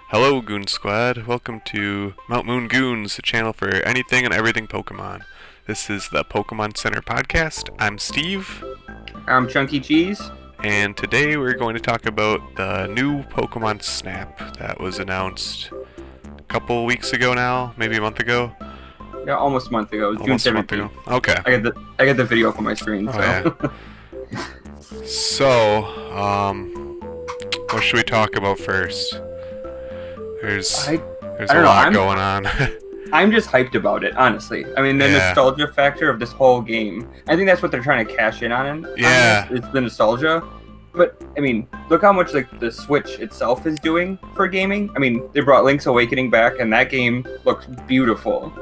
Hello, Goon Squad. Welcome to Mount Moon Goons, a channel for anything and everything Pokemon. This is the Pokemon Center podcast. I'm Steve, I'm Chunky Cheese. and today we're going to talk about the new Pokemon Snap that was announced a couple weeks ago now, maybe a month ago. Yeah, almost a month ago. June Almost a month 17th. ago. Okay. I got the video up on my screen. Oh, So yeah. So, what should we talk about first? There's I there's I a don't know, lot I'm- going on. I'm just hyped about it, honestly. I mean, the Yeah. nostalgia factor of this whole game. I think that's what they're trying to cash in on. Yeah. It's the nostalgia. But I mean, look how much like the Switch itself is doing for gaming. I mean, they brought Link's Awakening back, and that game looks beautiful.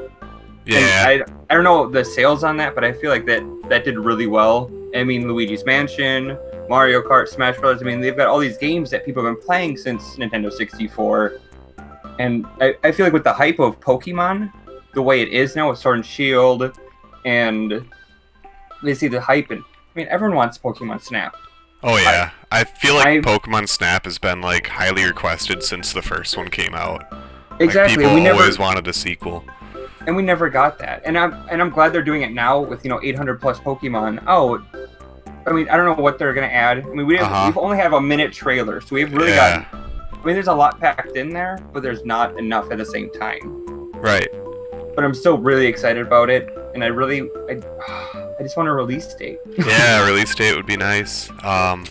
Yeah. And I don't know the sales on that, but I feel like that did really well. I mean, Luigi's Mansion, Mario Kart, Smash Bros. I mean, they've got all these games that people have been playing since Nintendo 64. And I feel like with the hype of Pokemon, the way it is now with Sword and Shield, and they see the hype, and I mean, everyone wants Pokemon Snap. Oh yeah, I feel like I- Pokemon Snap has been like highly requested since the first one came out. Exactly. Like, we people never always wanted a sequel. and we never got that. And I'm glad they're doing it now with 800 plus Pokemon out. I mean, I don't know what they're gonna add. I mean, we've only have a minute trailer, so we've really Yeah. got. I mean, there's a lot packed in there, but there's not enough at the same time. Right. But I'm still really excited about it, and I just want a release date. Yeah, release date would be nice. I'm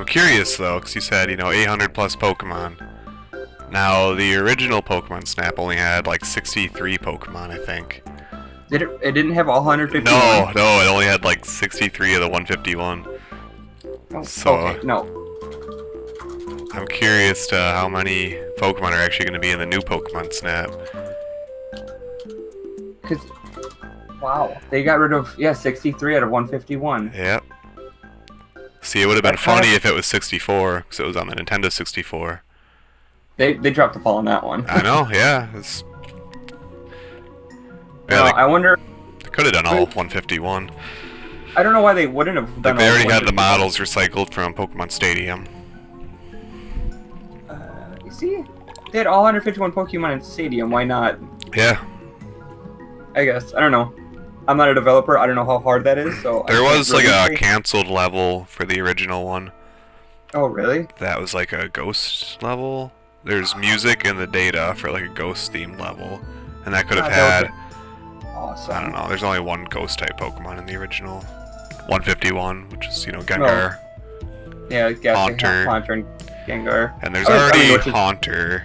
curious though, because you said 800 plus Pokemon. Now the original Pokemon Snap only had like 63 Pokemon, I think. It didn't have all 150. No, it only had like 63 of the 151. Oh, so- okay, no. I'm curious to how many Pokemon are actually going to be in the new Pokemon Snap. Cause, wow, they got rid of 63 out of 151. Yep. See, it would have been I kinda- funny if it was 64, because it was on the Nintendo 64. They dropped the ball on that one. I know, yeah. Now, I wonder. They could have done all 151. I don't know why they wouldn't have done. Like, they all already had the 151. models recycled from Pokemon Stadium. You see, they had all 151 Pokemon in Stadium. Why not? Yeah. I guess I don't know. I'm not a developer. I don't know how hard that is. So I There can't was like really a say. canceled level for the original one. Oh really? That was like a ghost level. There's music in the data for like a ghost themed level. And that could have Ah, that had, Awesome. I don't know, there's only one ghost type Pokemon in the original 151, which is, Gengar. Yeah, I guess Haunter. Haunter and Gengar. And there's I mean, already which is- Haunter,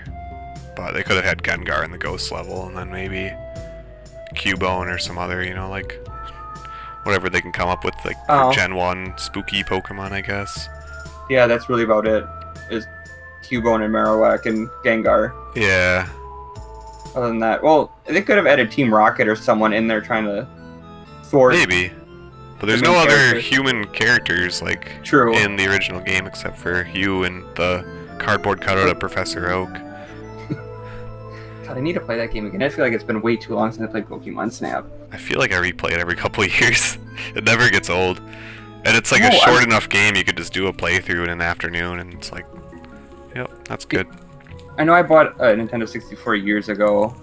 but they could have had Gengar in the ghost level, and then maybe Cubone or some other, like whatever they can come up with, like Oh. for Gen 1 spooky Pokemon, I guess. Yeah, that's really about it. Is Cubone and Marowak and Gengar. Yeah, Other than that, well, they could have added Team Rocket or someone in there trying to thwart. maybe. But there's The no main other characters. human characters like True. in the original game except for Hugh and the cardboard cutout of Professor Oak. God, I need to play that game again. I feel like it's been way too long since I played Pokemon Snap. I feel like I replay it every couple of years. It never gets old. And it's like No, a short I- enough game you could just do a playthrough in an afternoon, and it's like, yep, that's good. I know I bought a Nintendo 64 years ago,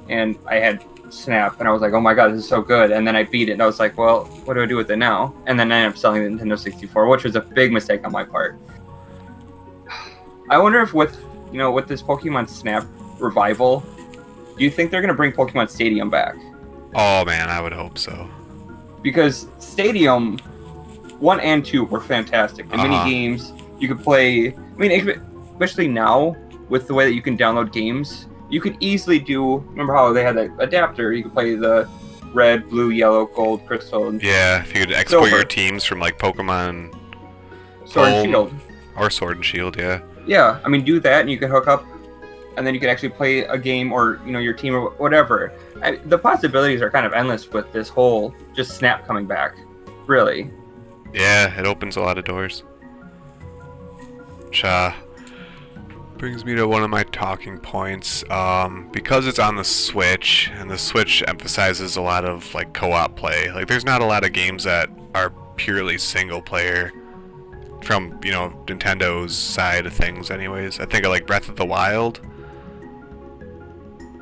and I had Snap, and I was like, oh my god, this is so good. And then I beat it, and I was like, well, what do I do with it now? And then I ended up selling the Nintendo 64, which was a big mistake on my part. I wonder if with this Pokemon Snap revival, do you think they're gonna bring Pokemon Stadium back? Oh man, I would hope so. Because Stadium 1 and 2 were fantastic. The mini Uh-huh. games you could play. I mean, especially now with the way that you can download games, you could easily do. Remember how they had that adapter? You could play the red, blue, yellow, gold, crystal, and Yeah, if you could export Silver. your teams from like Pokemon Sword and Gold. Shield. or Sword and Shield, yeah. Yeah, I mean, do that, and you could hook up, and then you could actually play a game or your team or whatever. The possibilities are kind of endless with this whole just Snap coming back. Really. Yeah, it opens a lot of doors. Which brings me to one of my talking points. Because it's on the Switch, and the Switch emphasizes a lot of like co-op play. Like, there's not a lot of games that are purely single player from Nintendo's side of things. Anyways, I think of like Breath of the Wild.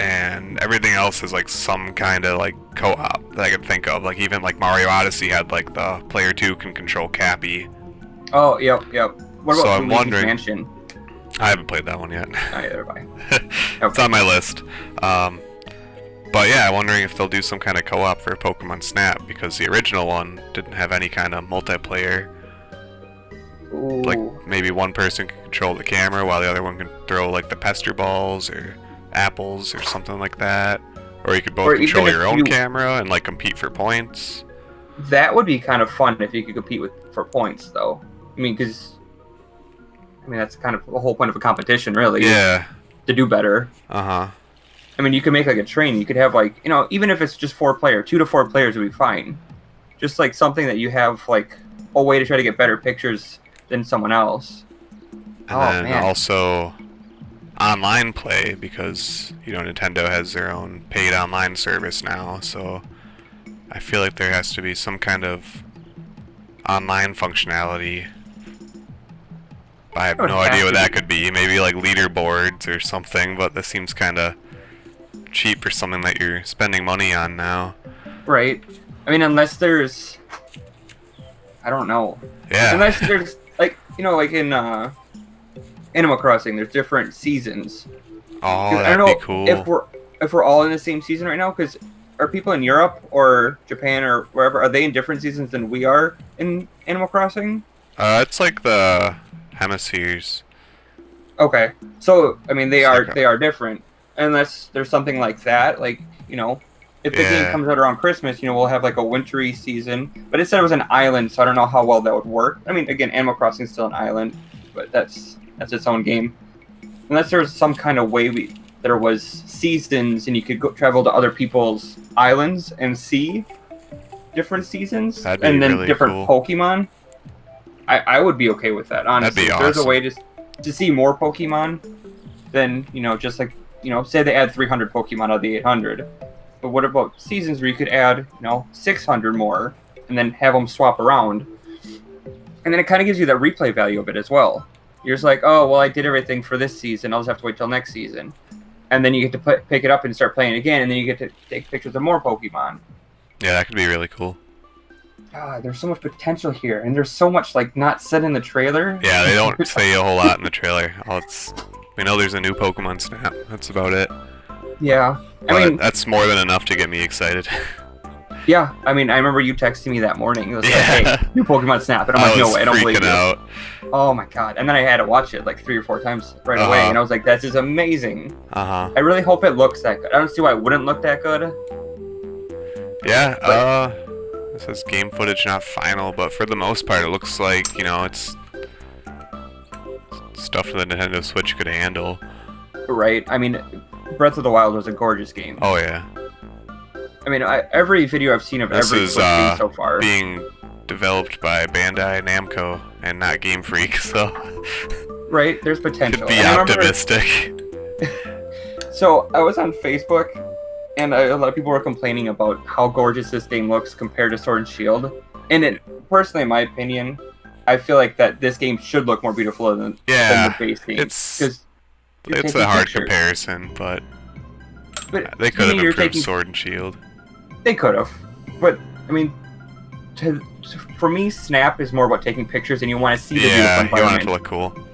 and everything else is like some kind of like co-op that I could think of. Like even like Mario Odyssey had like the player 2 can control Cappy. Oh, yep. What So about I'm Luigi's wondering- Mansion? I haven't played that one yet. Neither have I. It's on my list. But yeah, I'm wondering if they'll do some kind of co-op for Pokemon Snap, because the original one didn't have any kind of multiplayer. Ooh. Like maybe one person can control the camera while the other one can throw like the pester balls or apples or something like that. Or you could both Or even control if your own you- camera and like compete for points. That would be kind of fun if you could compete for points, though. I mean, because that's kind of the whole point of a competition, really. is Yeah. To do better. Uh-huh. I mean, you could make like a train. You could have like, even if it's just 2 to 4 players would be fine. Just like something that you have like a way to try to get better pictures than someone else. And Oh, then man. also online play, because Nintendo has their own paid online service now, so I feel like there has to be some kind of online functionality. I have There would no have idea to what that be. could be. Maybe like leaderboards or something, but this seems kind of cheap for something that you're spending money on now. Right. I mean, unless there's, I don't know. Yeah. Unless there's like, like in Animal Crossing, there's different seasons. Oh, 'Cause I that'd don't be know cool. if we're all in the same season right now. Because are people in Europe or Japan or wherever, are they in different seasons than we are in Animal Crossing? It's like the hemispheres. Okay, so I mean they It's like are different unless there's something like that. Like if the game Yeah. comes out around Christmas, we'll have like a wintry season. But it said it was an island, so I don't know how well that would work. I mean, again, Animal Crossing is still an island, but that's its own game. Unless there's some kind of way there was seasons and you could go travel to other people's islands and see different seasons That'd be and then really different cool. Pokemon. I would be okay with that, honestly. be If there's a awesome. way to see more Pokemon, then just like say they add 300 Pokemon out of the 800. But what about seasons where you could add 600 more and then have them swap around? And then it kind of gives you that replay value of it as well. You're just like, oh well, I did everything for this season. I'll just have to wait till next season, and then you get to pick it up and start playing again, and then you get to take pictures of more Pokemon. Yeah, that could be really cool. God, there's so much potential here, and there's so much like not said in the trailer. Yeah, they don't say a whole lot in the trailer. We know there's a new Pokemon Snap. That's about it. Yeah, But I mean, that's more than enough to get me excited. yeah, I mean, I remember you texting me that morning. It was Yeah. like, hey, new Pokemon Snap, and I'm I like, no was way, I don't believe freaking you. out. Oh my god! And then I had to watch it like 3 or 4 times right away, Uh-huh. and I was like, "This is amazing." Uh-huh. I really hope it looks that good. I don't see why it wouldn't look that good. Yeah, it says game footage not final, but for the most part it looks like, it's stuff the Nintendo Switch could handle. Right? I mean, Breath of the Wild was a gorgeous game. Oh yeah. I mean, every video I've seen of This every is Switch game so far. being developed by Bandai Namco and not Game Freak, so Right? There's to potential. be And I remember- optimistic. So I was on Facebook, and a lot of people were complaining about how gorgeous this game looks compared to Sword and Shield. And personally, in my opinion, I feel like that this game should look more beautiful than Yeah, the base game. it's 'Cause you're it's taking a hard pictures. comparison, but But they to could have me, you're improved taking- Sword and Shield. They could have, but I mean, for me, Snap is more about taking pictures, and you want to see the Yeah, beautiful you want it to environment. look cool.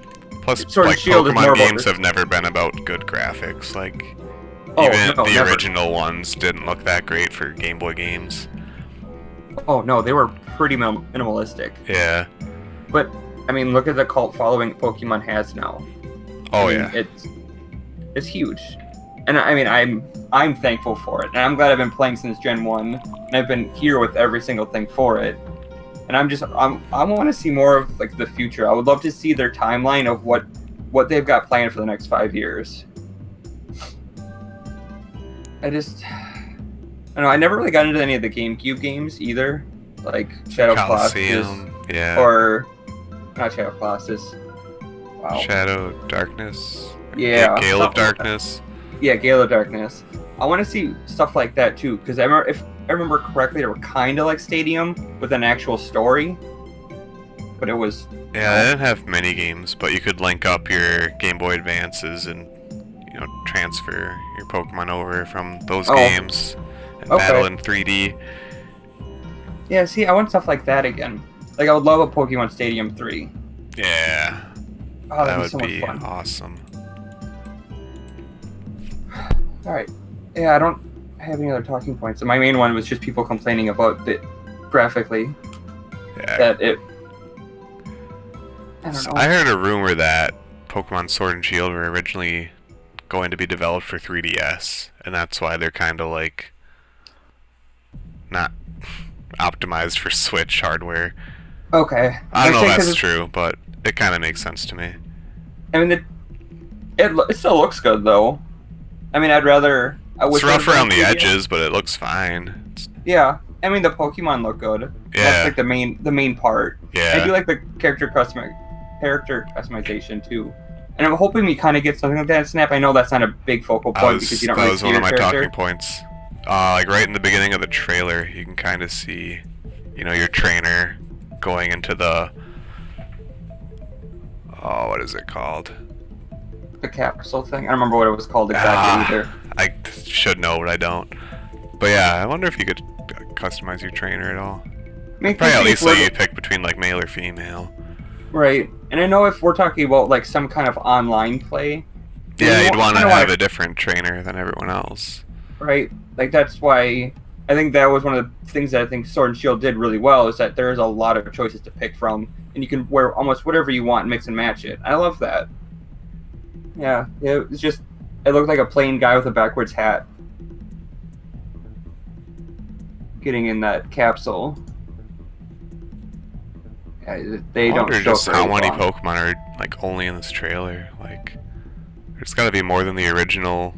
Plus, Sword and like Shield is more Pokemon about games this- have never been about good graphics. Like Oh, even no, the never. original ones didn't look that great for Game Boy games. Oh no, they were pretty minimalistic. Yeah. But I mean, look at the cult following Pokemon has now. Oh I mean, yeah. it's huge, and I mean, I'm thankful for it, and I'm glad I've been playing since Gen 1, and I've been here with every single thing for it. And I want to see more of like the future. I would love to see their timeline of what they've got planned for the next 5 years. I don't know. I never really got into any of the GameCube games either, like Shadow Colossus Coliseum. Yeah. or not Shadow Colossus. Wow. Shadow Darkness. Yeah, Gale of something like that. Darkness. Yeah, Gale of Darkness. I want to see stuff like that too, because if I remember correctly, they were kind of like Stadium with an actual story, but it was Yeah, they didn't have mini games, but you could link up your Game Boy Advances and transfer your Pokemon over from those Oh. games and Okay. battle in 3D. Yeah, see, I want stuff like that again. Like, I would love a Pokemon Stadium 3. Yeah, Oh, that that'd be would so much be fun. awesome. Alright. Yeah, I don't have any other talking points. My main one was just people complaining about it graphically. Yeah. That it... I don't So know. I heard a rumor that Pokemon Sword and Shield were originally going to be developed for 3DS, and that's why they're kind of like not optimized for Switch hardware. Okay. I don't know think if 'cause that's true, but it kind of makes sense to me. I mean, it still looks good, though. I mean, I'd rather... I It's wish it rough would've around been the 3DS. edges, but it looks fine. Yeah. I mean, the Pokemon look good. Yeah. That's like the main part. I do Yeah, like the character customization too, and I'm hoping we kind of get something like that in Snap. I know that's not a big focal point because you don't that really was see one your of my character. talking points. Like right in the beginning of the trailer, you can kind of see, your trainer going into the. Oh, what is it called? The capsule thing. I don't remember what it was called exactly either. I should know, but I don't. But yeah, I wonder if you could customize your trainer at all. I mean, Probably at thinking least if we're- let you pick between like male or female. right. And I know if we're talking about like some kind of online play, Yeah, you you'd want to kinda have a different trainer than everyone else. right? Like that's why I think that was one of the things that I think Sword and Shield did really well is that there's a lot of choices to pick from, and you can wear almost whatever you want, and mix and match it. I love that. Yeah, it was just it looked like a plain guy with a backwards hat getting in that capsule. Yeah, they I don't wonder show just how very many long. Pokemon are like only in this trailer. Like, there's got to be more than the original.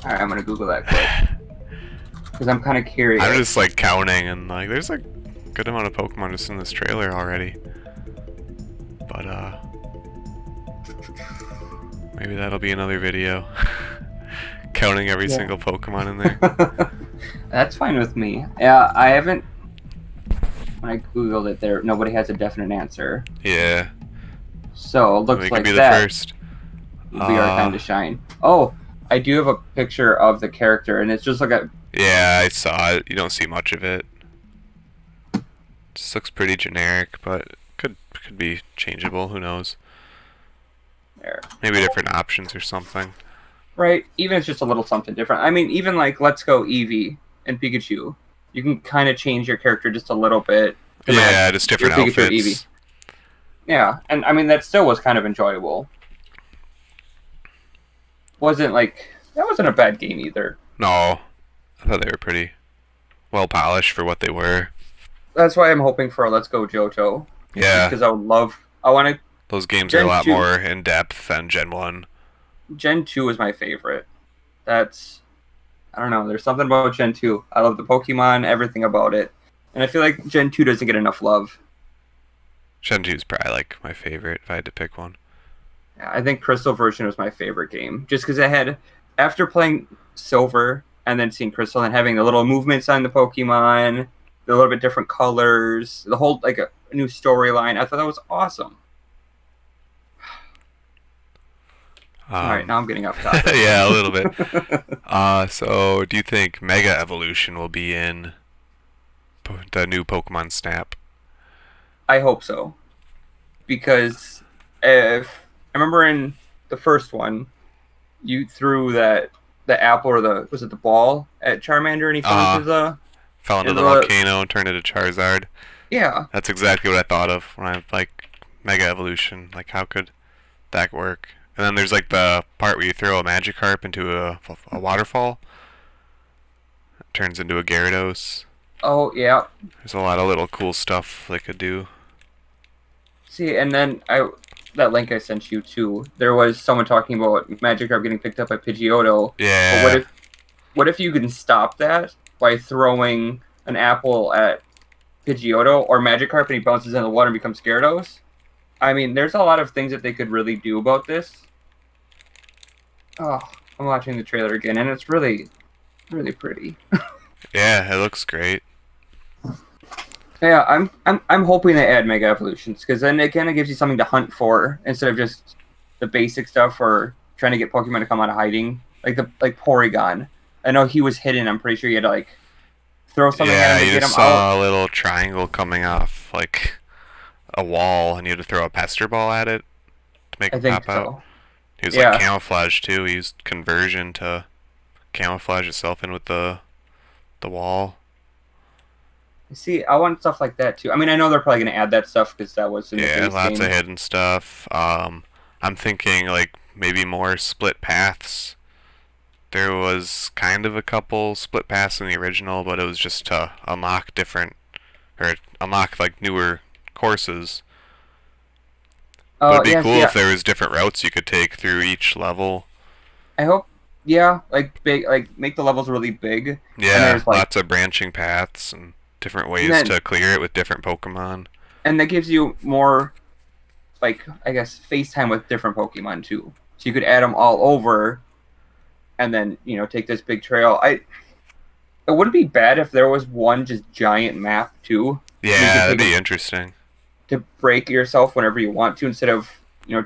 All right, I'm gonna Google that quick because I'm kind of curious. I'm just like counting, and like, there's a good amount of Pokemon just in this trailer already. But maybe that'll be another video. Counting every Yeah. single Pokemon in there. That's fine with me. Yeah, I haven't. When I googled it, there nobody has a definite answer. Yeah, So it looks we like could be that the first. would be our time to shine. Oh, I do have a picture of the character, and it's just like a Yeah, I saw it. You don't see much of it. Just looks pretty generic, but could be changeable. Who knows? there, Maybe different options or something. right? Even if it's just a little something different. I mean, even like Let's Go Eevee and Pikachu, you can kind of change your character just a little bit. to match Yeah, just different your Pikachu or outfits. Eevee. Yeah, and I mean that still was kind of enjoyable. Wasn't like that wasn't a bad game either. No, I thought they were pretty well polished for what they were. That's why I'm hoping for a Let's Go Johto. Yeah, Because I would love. I want to. those games are a Gen lot 2 more in depth than Gen 1. Gen 2 is my favorite. That's. I don't know. There's something about Gen 2. I love the Pokemon, everything about it. And I feel like Gen 2 doesn't get enough love. Gen 2 is probably like my favorite if I had to pick one. Yeah, I think Crystal version was my favorite game. Just because I had. After playing Silver and then seeing Crystal and having the little movements on the Pokemon, the little bit different colors, the whole, like, a new storyline, I thought that was awesome. Alright, now I'm getting off topic. yeah, a little bit. So do you think Mega Evolution will be in the new Pokemon Snap? I hope so. Because if I remember in the first one, you threw the apple or was it the ball at Charmander and he fell into the Fell into And the the- volcano and turned into Charizard. yeah. That's exactly what I thought of when I like Mega Evolution. Like, how could that work? And then there's like the part where you throw a Magikarp into a waterfall. It turns into a Gyarados. Oh yeah. There's a lot of little cool stuff they could do. See, and then that link I sent you too. There was someone talking about Magikarp getting picked up by Pidgeotto. Yeah. But what if you can stop that by throwing an apple at Pidgeotto or Magikarp and he bounces in the water and becomes Gyarados? I mean, there's a lot of things that they could really do about this. Oh, I'm watching the trailer again, and it's really, really pretty. Yeah, it looks great. Yeah, I'm hoping they add Mega Evolutions because then it kind of gives you something to hunt for instead of just the basic stuff or trying to get Pokemon to come out of hiding. Like Porygon. I know he was hidden. I'm pretty sure you had to like throw something at Yeah, him to you get just him out. saw a little triangle coming off like a wall, and you had to throw a pester ball at it to make I him think pop out. so. He was like Yeah. camouflage too. He used conversion to camouflage itself in with the wall. See, I want stuff like that too. I mean, I know they're probably gonna add that stuff because that was in the Yeah, base lots of game. hidden stuff. I'm thinking like maybe more split paths. There was kind of a couple split paths in the original, but it was just to unlock different or unlock like newer courses. But Oh it'd be yeah, see, cool if there was different routes you could take through each level. I hope. Yeah, like big, like make the levels really big, and Yeah, there's like lots of branching paths and different and ways then to clear it with different Pokemon. and that gives you more like I guess FaceTime with different Pokemon too. So you could add them all over, and then take this big trail. It wouldn't be bad if there was one just giant map too, where you Yeah, could that'd take be it interesting. to break yourself whenever you want to, instead of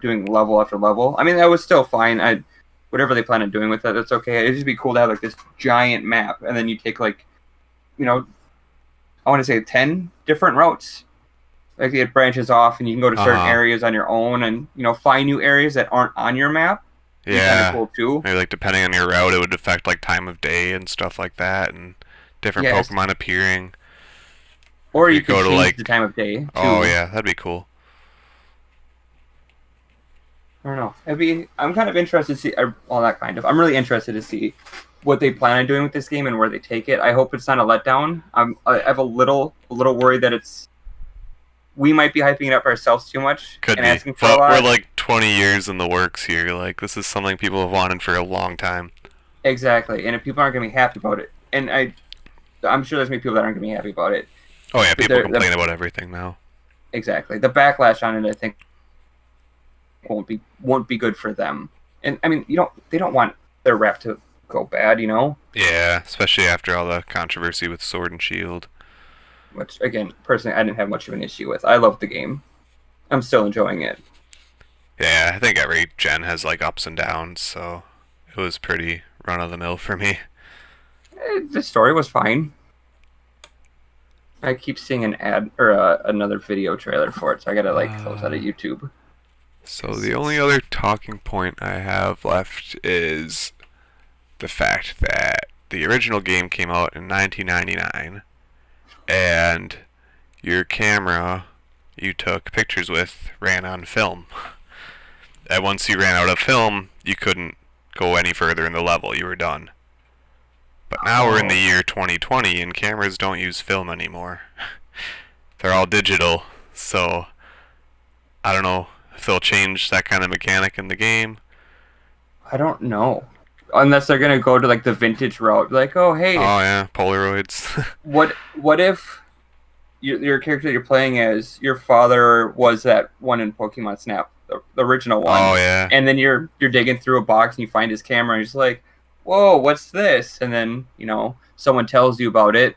doing level after level. I mean that was still fine. Whatever they plan on doing with it, that's okay. It'd just be cool to have like this giant map, and then you take like you know I want to say 10 different routes. Like it branches off, and you can go to Uh certain huh. areas on your own, and find new areas that aren't on your map. Be kind of Yeah. cool too. Maybe like depending on your route, it would affect like time of day and stuff like that, and different Yes, Pokemon appearing. or If you you could go to change the like, time of day oh too. yeah, that'd be cool. I don't know. It'd be. I'm kind of interested to see. Well, not kind of. I'm really interested to see what they plan on doing with this game and where they take it. I hope it's not a letdown. I have a little worried that we might be hyping it up ourselves too much Could and be, asking for a but we're lot. like 20 years in the works here. Like this is something people have wanted for a long time. Exactly. And if people aren't gonna be happy about it, and I'm sure there's gonna be people that aren't gonna be happy about it. Oh yeah, But people complain about everything now. exactly the backlash on it, I think won't be good for them. And I mean, they don't want their rep to go bad. Yeah, especially after all the controversy with Sword and Shield. Which again, personally, I didn't have much of an issue with. I love the game. I'm still enjoying it. Yeah, I think every gen has like ups and downs, so it was pretty run of the mill for me. The story was fine. I keep seeing an ad or another video trailer for it, so I gotta like close out of YouTube. So the only other talking point I have left is the fact that the original game came out in 1999, and your camera you took pictures with ran on film. And once you ran out of film, you couldn't go any further in the level. You were done. But now we're in the Oh, year 2020, and cameras don't use film anymore. They're all digital, so I don't know if they'll change that kind of mechanic in the game. I don't know. Unless they're gonna go to like the vintage route, like, oh hey, Oh yeah, Polaroids. what if your character you're playing as your father was that one in Pokemon Snap, the original Oh one, yeah, and then you're digging through a box and you find his camera and you're just like, whoa, what's this? And then someone tells you about it,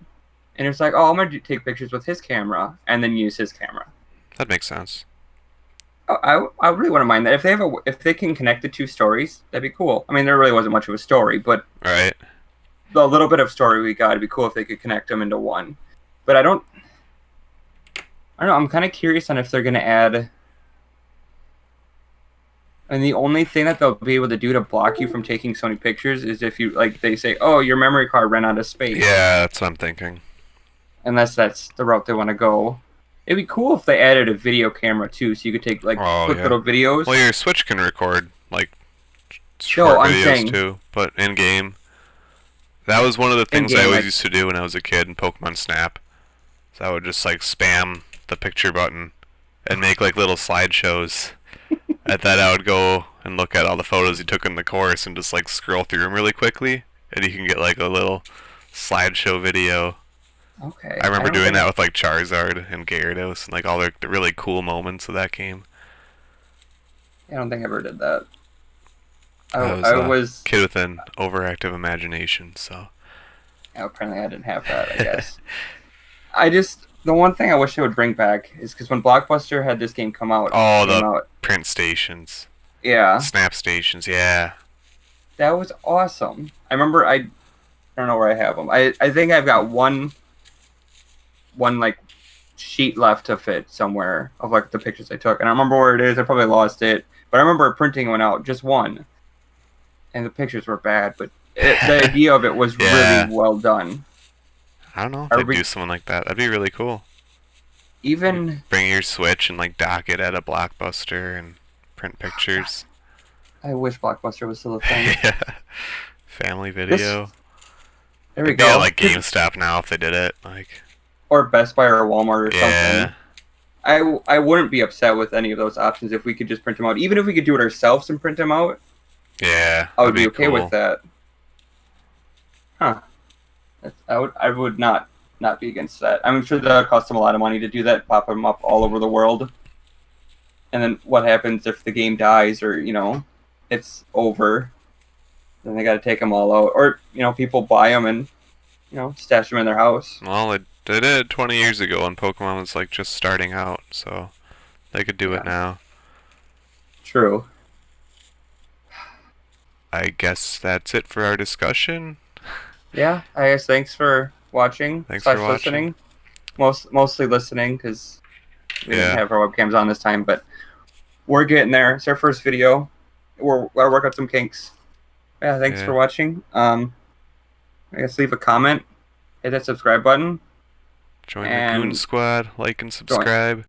and it's like, oh, I'm gonna take pictures with his camera and then use his camera. that makes sense. I really wouldn't mind that if they can connect the two stories, that'd be cool. I mean, there really wasn't much of a story, but Right? the little bit of story we got, it'd be cool if they could connect them into one. But I don't know. I'm kind of curious on if they're gonna add. And the only thing that they'll be able to do to block you from taking so many pictures is if you like they say, "Oh, your memory card ran out of space," Yeah, that's what I'm thinking. unless that's the route they want to go. It'd be cool if they added a video camera too, so you could take like Oh quick yeah. little videos. Well, your Switch can record like No, short I'm videos saying too, but in game, that was one of the in things I game, always like used to do when I was a kid in Pokemon Snap. So I would just like spam the picture button and make like little slideshows. At that, I would go and look at all the photos you took in the course and just like scroll through them really quickly, and you can get like a little slideshow video. okay. I I remember don't doing think that with like Charizard and Gyarados and like all the really cool moments of that game. I don't think I ever did that. I was I a was kid with an overactive imagination, so apparently I didn't have that. I guess I just The one thing I wish they would bring back is because when Blockbuster had this game Oh, came the out, print stations. yeah, Snap stations, yeah. that was awesome. I remember I don't know where I have them. I think I've got one like sheet left to fit somewhere of like the pictures I took, and I don't remember where it is. I probably lost it, but I remember printing one out, just one, and the pictures were bad, but the idea of it was Yeah. really well done. I don't know if Are they'd we do something like that. That'd be really cool. even? Bring your Switch and like dock it at a Blockbuster and print pictures. I wish Blockbuster was still a thing. Yeah. Family Video. There we It'd be at, go. like GameStop now if they did it. Like, Or Best Buy or Walmart or yeah. something. I wouldn't be upset with any of those options if we could just print them out. Even if we could do it ourselves and print them out, Yeah. I would that'd be okay cool. with that. Huh. I would not be against that. I'm sure that would cost them a lot of money to do that, pop them up all over the world. And then what happens if the game dies or, it's over? Then they got to take them all out. Or, people buy them and, stash them in their house. Well, they did it 20 years ago when Pokemon was like just starting out, so they could do it Yeah. now. True. I guess that's it for our discussion. Yeah, I guess thanks for watching. Thanks for / listening. Mostly listening because we Yeah. didn't have our webcams on this time, but we're getting there. It's our first video. We're work out some kinks. Yeah, thanks Yeah. for watching. I guess leave a comment, hit that subscribe button. Join the And Goon Squad, like and subscribe.